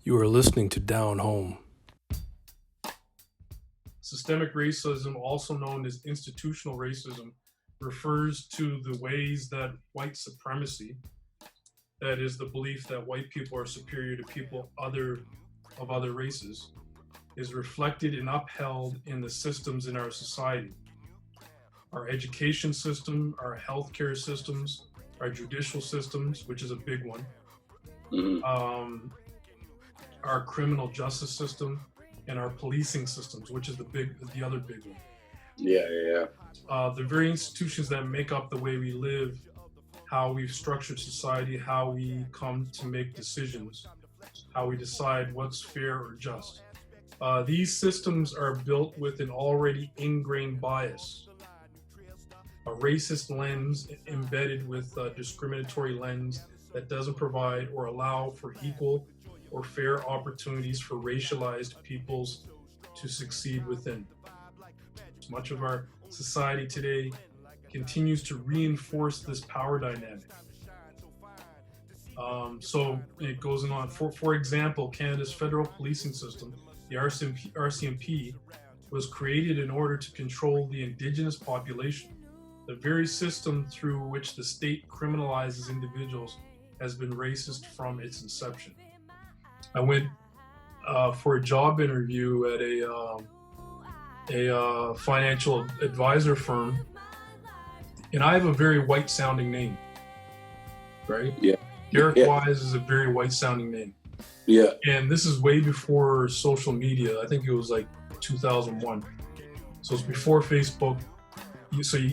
You are listening to Down Home. Systemic racism, also known as institutional racism, refers to the ways that white supremacy, that is the belief that white people are superior to people of other races, is reflected and upheld in the systems in our society. Our education system, our healthcare systems, our judicial systems, which is a big one, our criminal justice system, and our policing systems, which is the other big one. Yeah. The very institutions that make up the way we live, how we've structured society, how we come to make decisions, how we decide what's fair or just. These systems are built with an already ingrained bias, a racist lens embedded with a discriminatory lens that doesn't provide or allow for equal or fair opportunities for racialized peoples to succeed within. Much of our society today continues to reinforce this power dynamic. So it goes on. For example, Canada's federal policing system, the RCMP, was created in order to control the Indigenous population. The very system through which the state criminalizes individuals has been racist from its inception. I went for a job interview at a financial advisor firm, and I have a very white-sounding name, right? Yeah. Derek Wise is a very white-sounding name. Yeah. And this is way before social media. I think it was like 2001. So it's before Facebook.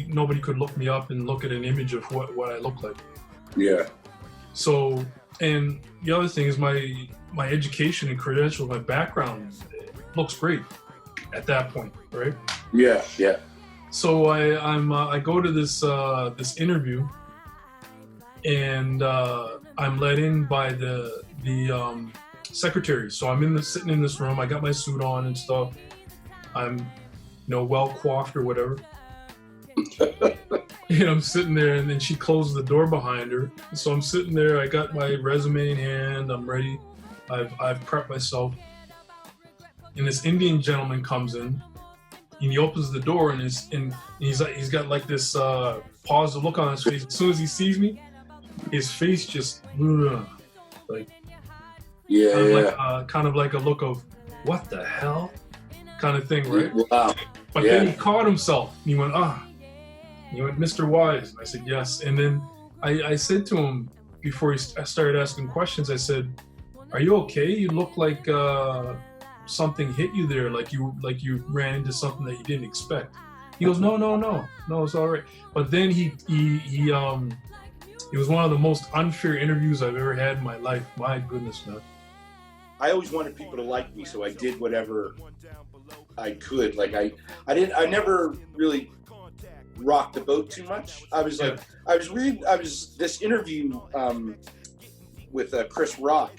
Nobody could look me up and look at an image of what I look like. Yeah. So, and the other thing is my education and credentials, my background looks great at that point, right? Yeah. So I go to this interview, and I'm let in by the secretary. So I'm sitting in this room. I got my suit on and stuff. I'm well coiffed or whatever. And I'm sitting there, and then she closes the door behind her. So I'm sitting there. I got my resume in hand. I'm ready. I've prepped myself. And this Indian gentleman comes in, and he opens the door, and he's got like this positive look on his face. As soon as he sees me, his face just like kind of like a look of what the hell kind of thing, right? Wow. But then he caught himself. And he went, He went, Mr. Wise. And I said, yes. And then I said to him before I started asking questions, I said, are you okay? You look like something hit you there, like you ran into something that you didn't expect. He goes, no, it's all right. But then he it was one of the most unfair interviews I've ever had in my life. My goodness, man. I always wanted people to like me, so I did whatever I could. Like I never really rocked the boat too much. This interview with Chris Rock.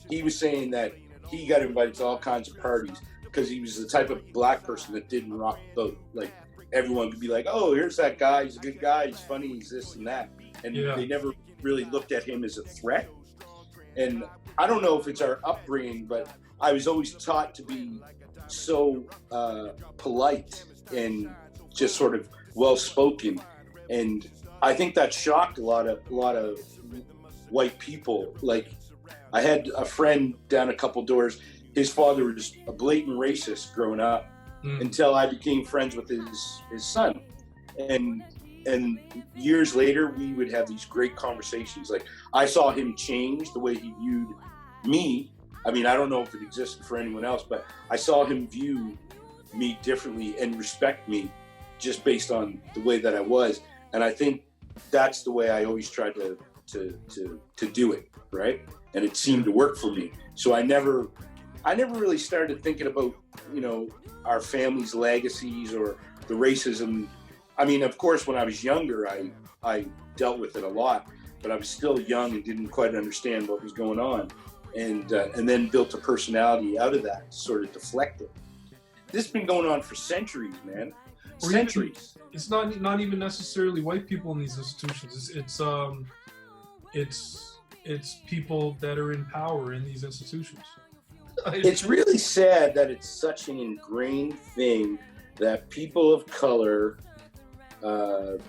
He was saying that he got invited to all kinds of parties because he was the type of black person that didn't rock the boat. Like everyone could be like, oh, here's that guy. He's a good guy. He's funny. He's this and that. And they never really looked at him as a threat. And I don't know if it's our upbringing, but I was always taught to be so polite and just sort of well-spoken. And I think that shocked a lot of white people. Like I had a friend down a couple doors. His father was a blatant racist growing up until I became friends with his son. And years later, we would have these great conversations. Like I saw him change the way he viewed me. I mean, I don't know if it existed for anyone else, but I saw him view me differently and respect me just based on the way that I was. And I think that's the way I always tried to do it, right? And it seemed to work for me. So I never really started thinking about, our family's legacies or the racism. I mean, of course, when I was younger, I dealt with it a lot, but I was still young and didn't quite understand what was going on. And then built a personality out of that, sort of deflect it. This has been going on for centuries, man. Centuries. It's not even necessarily white people in these institutions. It's people that are in power in these institutions. It's really sad that it's such an ingrained thing that people of color, and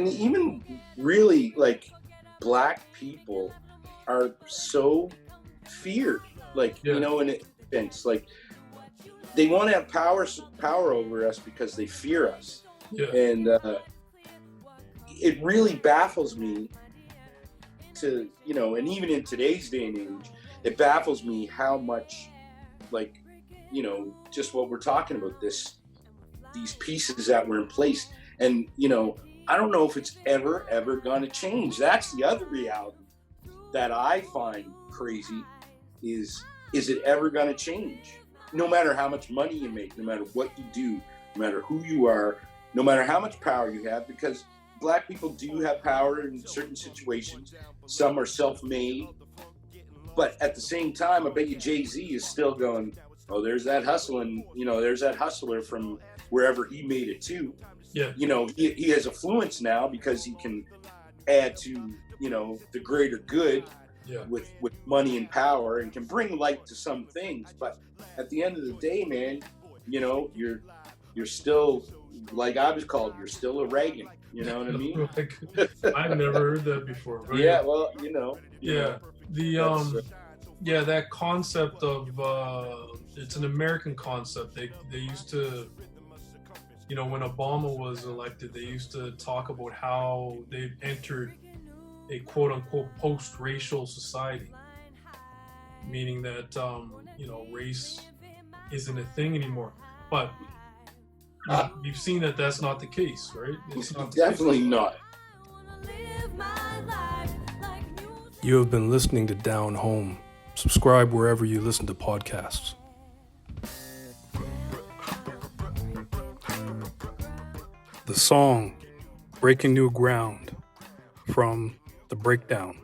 even really like black people are so feared. Like, in a sense, like they want to have power over us because they fear us. Yeah. And it really baffles me to, and even in today's day and age, it baffles me how much, like, just what we're talking about, these pieces that were in place. And, I don't know if it's ever going to change. That's the other reality that I find crazy is it ever going to change? No matter how much money you make, no matter what you do, no matter who you are, no matter how much power you have, because black people do have power in certain situations. Some are self-made. But at the same time, I bet you Jay-Z is still going, oh, there's that hustling, there's that hustler from wherever he made it to. Yeah. He has affluence now because he can add to, the greater good with money and power, and can bring light to some things. But at the end of the day, man, you're still, like I was called, you're still a Reagan. You know what I mean? Like, I've never heard that before. But yeah, well, Yeah. That concept of it's an American concept. They used to, when Obama was elected, they used to talk about how they entered a quote unquote post-racial society, meaning that race isn't a thing anymore. But you've seen that that's not the case, right? It's not definitely not. You have been listening to Down Home. Subscribe wherever you listen to podcasts. The song Breaking New Ground from The Breakdown.